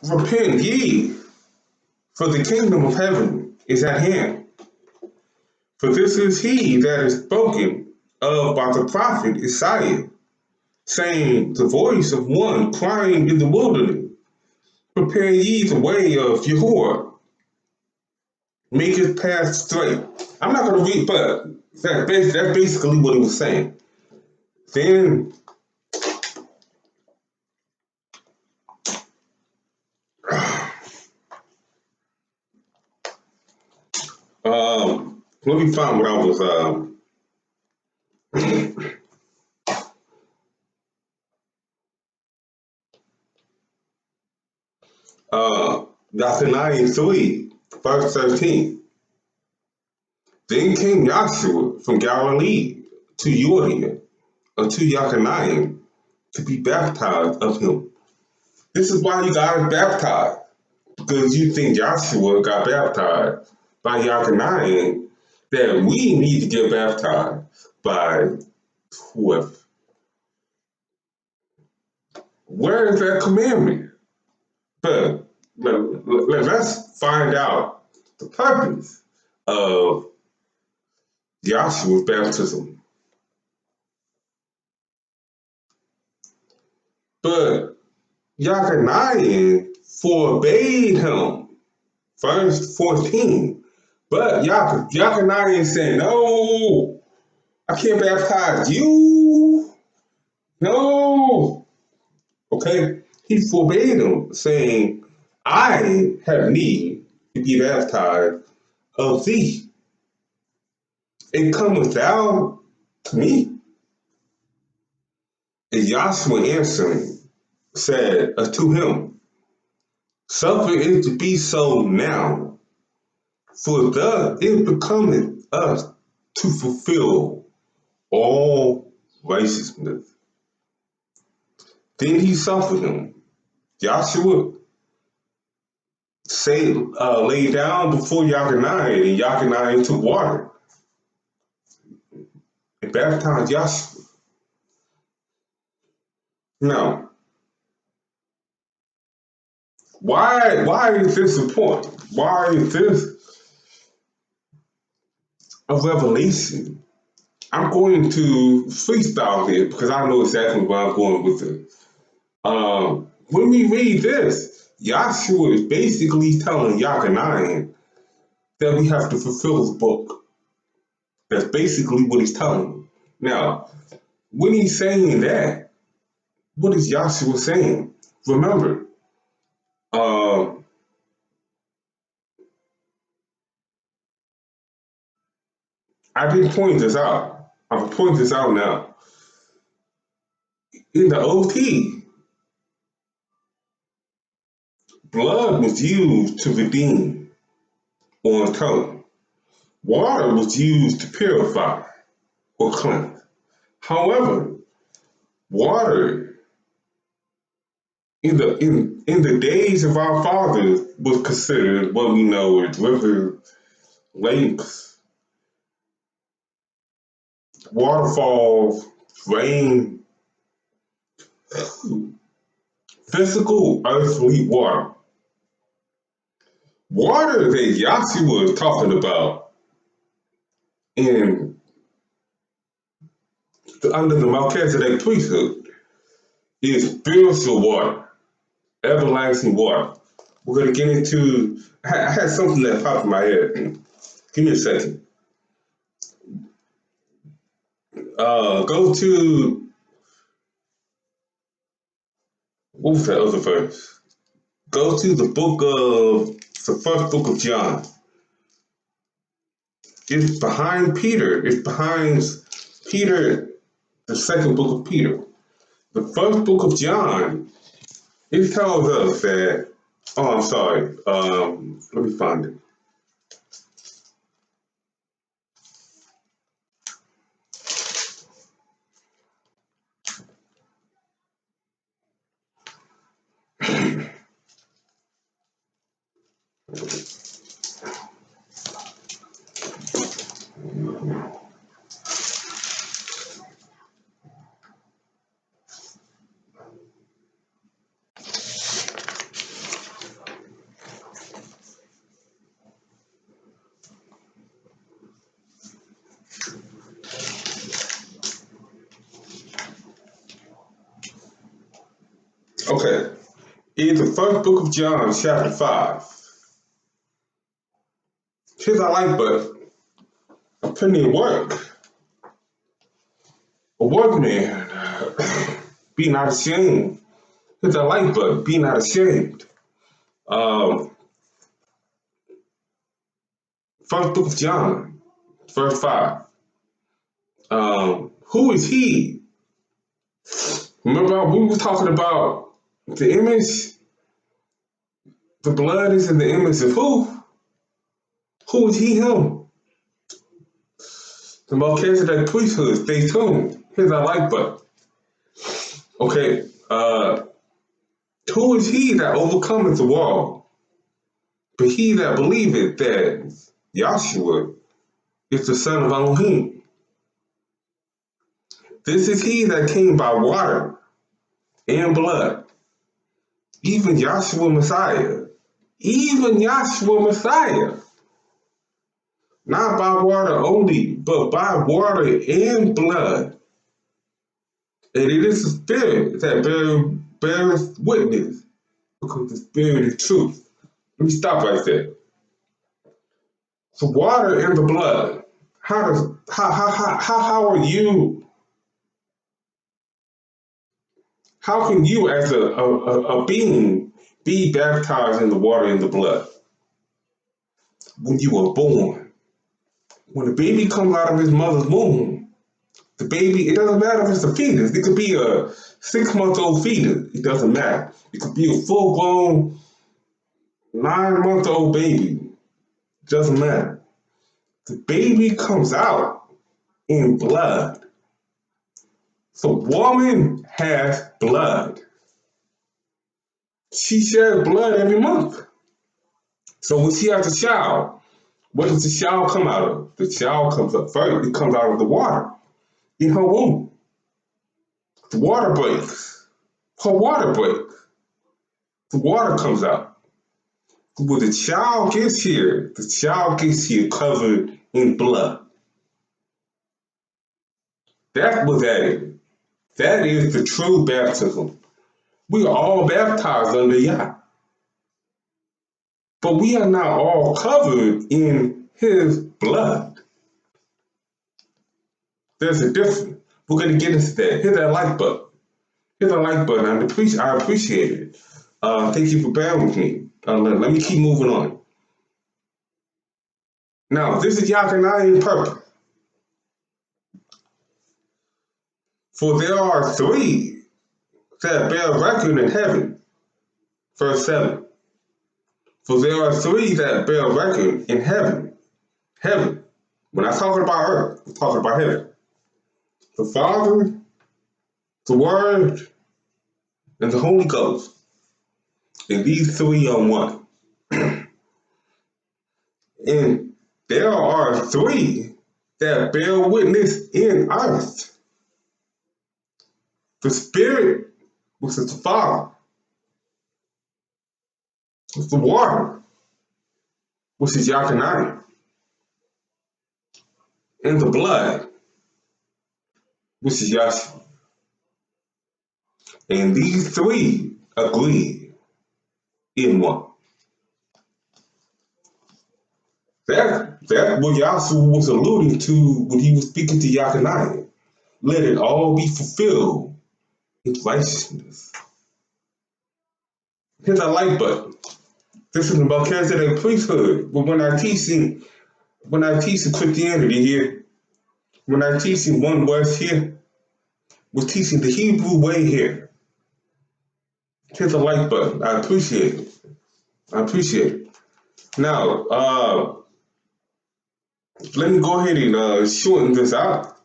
Repent ye, for the kingdom of heaven is at hand. For this is he that is spoken of by the prophet Isaiah, saying, the voice of one crying in the wilderness, prepare ye the way of Yahuwah, make his path straight. I'm not going to read, but that's basically what he was saying. Then, let me find what I was, Zephaniah 3, verse 13. Then came Joshua from Galilee to Jordan unto Yachanaim to be baptized of him. This is why you guys baptized, because you think Joshua got baptized by Yachanaim, that we need to get baptized by whoever. Where is that commandment? But let's find out the purpose of Joshua's baptism. But Yachaniah forbade him. Verse 14. But Yachaniah said, no, I can't baptize you. No. Okay? He forbade him, saying, I have need to be baptized of thee. And comest thou to me? And Joshua answering said unto him, suffer it to be so now, for thus it becometh us to fulfill all righteousness. Then he suffered him. Joshua lay down before Yachaniah, and Yachaniah took water and baptized Joshua. Now, why is this important? Why is this a revelation? I'm going to freestyle here because I know exactly where I'm going with it. When we read this, Joshua is basically telling Yachaniah that we have to fulfill his book. That's basically what he's telling him. Now, when he's saying that, what is Joshua saying? Remember, I didn't point this out. I'm pointing this out now. In the OT, blood was used to redeem or atone. Water was used to purify or cleanse. However, water in the days of our fathers was considered what we know as rivers, lakes, waterfalls, rain, physical earthly water. Water that Joshua is talking about under the Melchizedek Priesthood is spiritual water, everlasting water. We're going to get into, I had something that popped in my head. Give me a second. Go to, what was that other verse? Go to the first book of John. It's behind Peter. It's behind Peter, the second book of Peter. The first book of John, it tells us that, oh, I'm sorry. Let me find it. Okay. In the first book of John, chapter 5. Here's our like but plenty of work. A workman, be not ashamed. Here's our like but be not ashamed. First book of John, verse 5. Who is he? Remember we were talking about the image? The blood is in the image of who? Who is he, him? The Melchizedek Priesthood. Stay tuned. Here's our like button. Okay. Who is he that overcometh the world? But he that believeth that Yahshua is the Son of Elohim. This is he that came by water and blood. Even Yahshua Messiah. Even Yahshua Messiah. Not by water only, but by water and blood. And it is the Spirit that bears witness, because the Spirit is truth. Let me stop right there. So water and the blood. How are you? How can you, as a being, be baptized in the water and the blood when you were born? When the baby comes out of his mother's womb, the baby, it doesn't matter if it's a fetus. It could be a 6-month-old fetus. It doesn't matter. It could be a full-grown 9-month-old baby. It doesn't matter. The baby comes out in blood. So woman has blood. She sheds blood every month. So when she has a child, what does the child come out of? The child comes up first. It comes out of the water in her womb. The water breaks. Her water breaks. The water comes out. When the child gets here covered in blood. That's what that is. That is the true baptism. We are all baptized under Yah. But we are not all covered in his blood. There's a difference. We're going to get into that. Hit that like button. Hit that like button. I appreciate it. Thank you for bearing with me. Let me keep moving on. Now, this is Yakanai purpose. For there are 3 that bear record in heaven. Verse 7. For there are 3 that bear record in heaven. Heaven. We're not talking about earth. We're talking about heaven. The Father, the Word, and the Holy Ghost. And these 3 are one. And there are 3 that bear witness in earth. The Spirit, which is the Father. The Water, which is Yakanai. And the blood, which is Yahshua. And these 3 agree in one. That's what Yahshua was alluding to when he was speaking to Yakanai. Let it all be fulfilled in righteousness. Hit that like button. This is the Melchizedek Priesthood. But when I teach in Christianity here, when I teach in One West here, we're teaching the Hebrew way here. Hit the like button. I appreciate it. Now, let me go ahead and shorten this out.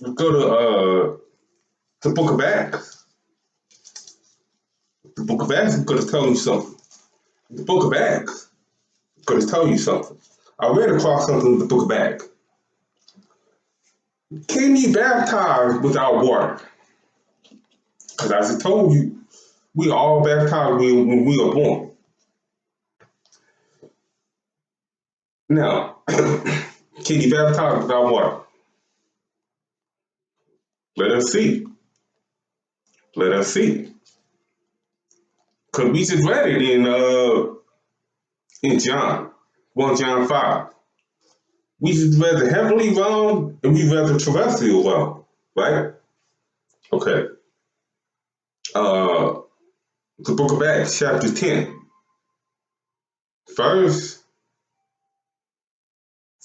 We go to the Book of Acts. The Book of Acts is going to tell you something. The Book of Acts is going to tell you something. I ran across something in the Book of Acts. Can you baptize without water? Because as I told you, we are all baptized when we are born. Now, can you baptize without water? Let us see. Let us see. Because we just read it in John, 1 John 5. We just read the heavenly realm and we read the terrestrial realm, right? Okay. The book of Acts, chapter 10, verse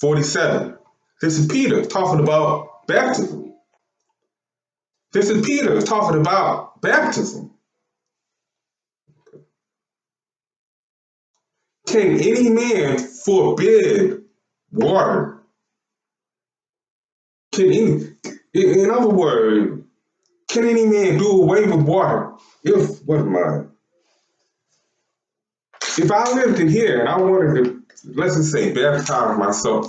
47. This is Peter talking about baptism. This is Peter talking about baptism. Can any man forbid water? In other words, can any man do away with water? If I lived in here and I wanted to, let's just say, baptize myself,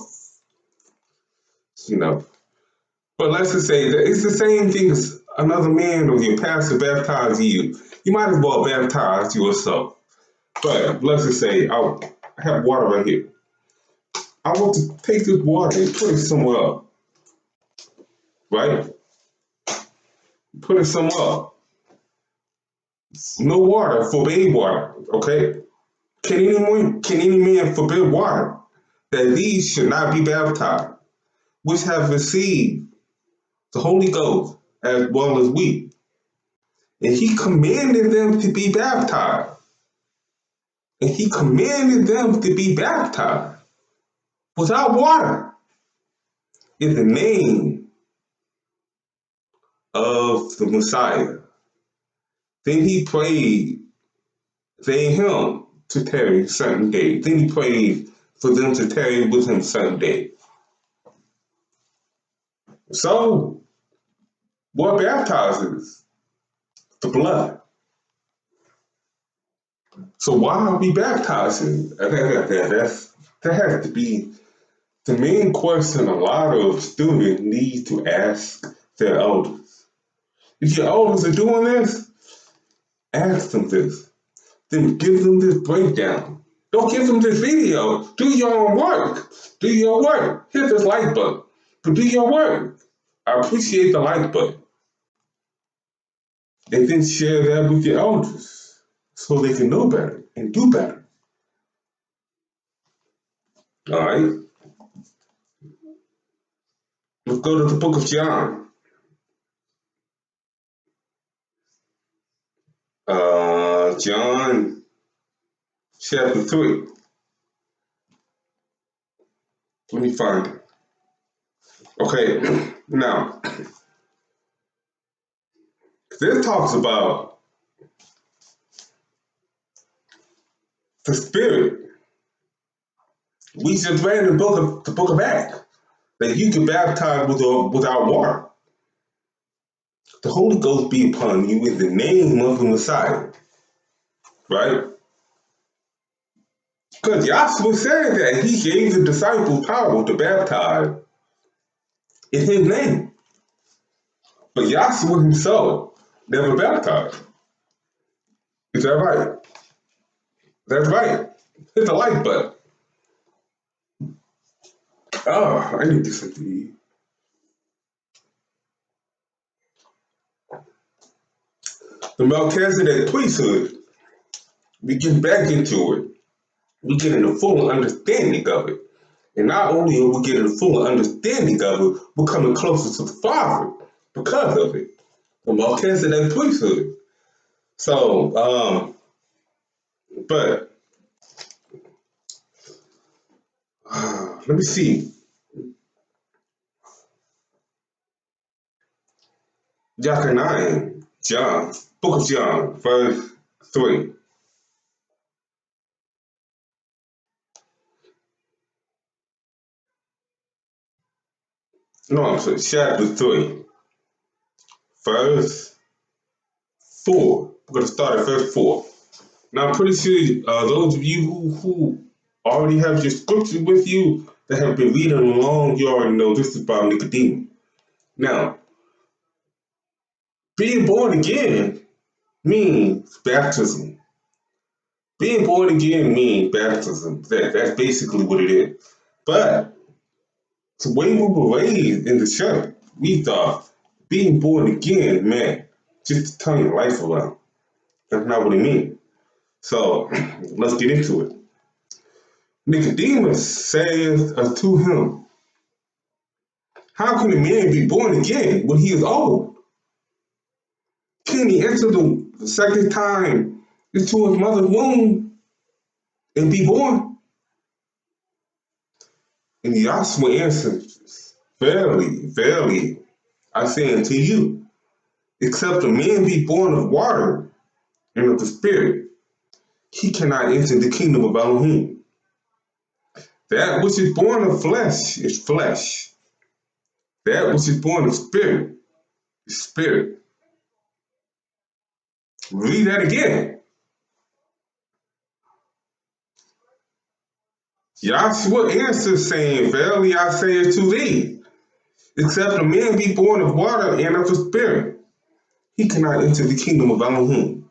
but let's just say that it's the same thing as another man or your pastor baptize you. You might as well baptize yourself. But let's just say I have water right here. I want to take this water and put it somewhere up, right? Put it somewhere up. No water, forbade water, okay? Can any man forbid water that these should not be baptized, which have received the Holy Ghost as well as we? And he commanded them to be baptized. And he commanded them to be baptized without water in the name of the Messiah. Then he prayed him to tarry certain days. Then he prayed for them to tarry with him certain days. So, what baptizes? The blood. So why are we baptizing? That has to be the main question a lot of students need to ask their elders. If your elders are doing this, ask them this. Then give them this breakdown. Don't give them this video. Do your own work. Do your work. Hit this like button. But do your work. I appreciate the like button. And then share that with your elders so they can know better and do better. All right. Let's go to the book of John. John chapter 3. Let me find it. Okay, now, this talks about the Spirit. We just read in the book of Acts that you can baptize without water. The Holy Ghost be upon you in the name of the Messiah, right? Because Yahshua said that he gave the disciples power to baptize in his name. But Yahshua himself never baptized. Is that right? That's right. Hit the like button. Oh, I need to get something to eat. The Melchizedek Priesthood. We get back into it. We get a full understanding of it. And not only are we getting a full understanding of it, we're coming closer to the Father because of it. The Melchizedek Priesthood. So, but let me see. John, book of John, verse 3. No, I'm sorry, chapter 3, verse 4. We're going to start at verse 4. Now, I'm pretty sure those of you who already have your scripture with you that have been reading along, you already know this is about Nicodemus. Now, being born again means baptism. Being born again means baptism. That's basically what it is. But the way we were raised in the church, we thought being born again meant just to turn your life around. That's not what it means. So let's get into it. Nicodemus saith unto him, how can a man be born again when he is old? Can he enter the second time into his mother's womb and be born? And Yahshua answers, verily, verily, I say unto you, except a man be born of water and of the Spirit, he cannot enter the kingdom of Elohim. That which is born of flesh is flesh. That which is born of spirit is spirit. Read that again. Joshua answers, saying, verily I say unto thee, except a man be born of water and of the Spirit, he cannot enter the kingdom of Elohim.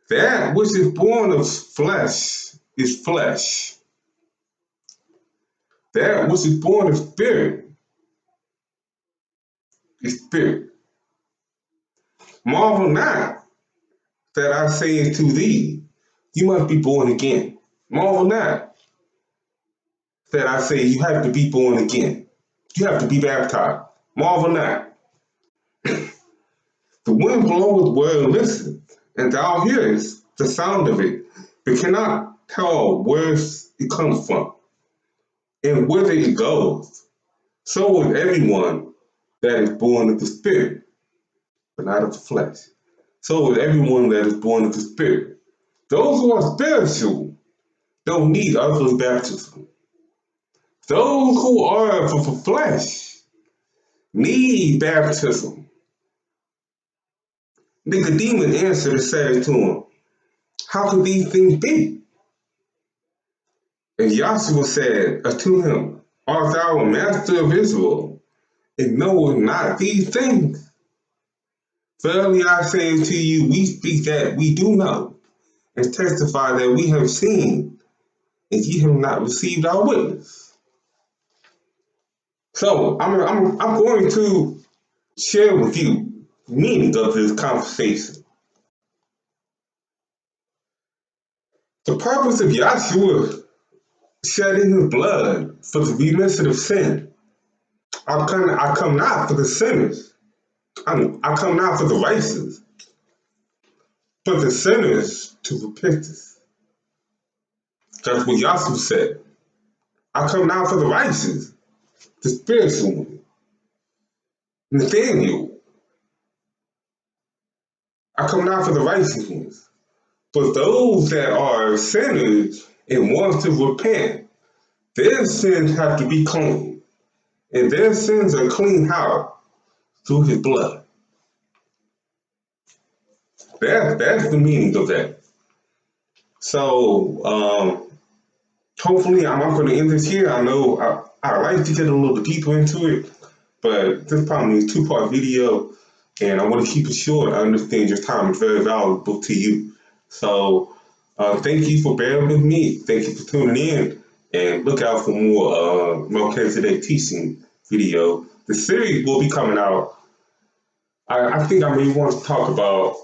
That which is born of flesh is flesh. That which is born of spirit is spirit. Marvel not that I say unto thee, you must be born again. Marvel not that I say you have to be born again. You have to be baptized. Marvel not. The wind bloweth where it listeth, and thou hearest the sound of it, but cannot tell where it comes from, and whither it goes. So is everyone that is born of the Spirit, but not of the flesh. So is everyone that is born of the Spirit. Those who are spiritual don't need earthly baptism. Those who are of the flesh need baptism. Nicodemus answered and said to him, how can these things be? And Joshua said unto him, art thou a master of Israel, and knowest not these things? Verily I say unto you, we speak that we do know, and testify that we have seen, and ye have not received our witness. So I'm going to share with you the meaning of this conversation. The purpose of Yahshua shedding his blood for the remission of sin. I come not for the sinners. I come not for the righteous, but the sinners to repentance. That's what Yahshua said. I come not for the righteous, the spiritual one. Nathaniel, I come not for the righteous ones, but those that are sinners and want to repent. Their sins have to be clean, and their sins are cleaned out through his blood. That's the meaning of that. So hopefully I'm not going to end this here. I know I like to get a little deeper into it, but this probably is a two-part video, and I want to keep it short. I understand your time is very valuable to you. So thank you for bearing with me. Thank you for tuning in, and look out for more Melchizedek teaching video. The series will be coming out. I think I may want to talk about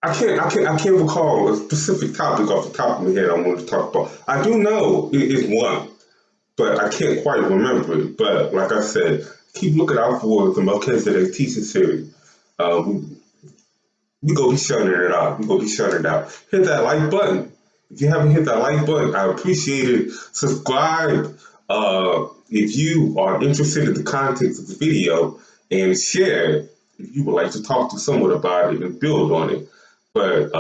I can't recall a specific topic off the top of my head I want to talk about. I do know it is one, but I can't quite remember it. But like I said, keep looking out for the Melchizedek teaching series. We gonna be shutting it out. We gonna be shutting it out. Hit that like button. If you haven't hit that like button, I appreciate it. Subscribe if you are interested in the content of the video, and share if you would like to talk to someone about it and build on it. But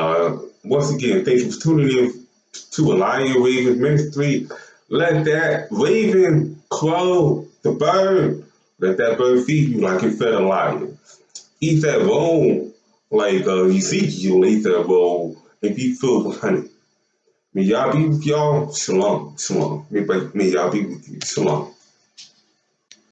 once again, thank you for tuning in to Elijah Raven Ministry. Let that raven crow, the bird. Let that bird feed you like it fed a lion. Eat that roll like Ezekiel ate that roll and be filled with honey. May y'all be with y'all. Shalom. Shalom. May y'all be with you. Shalom.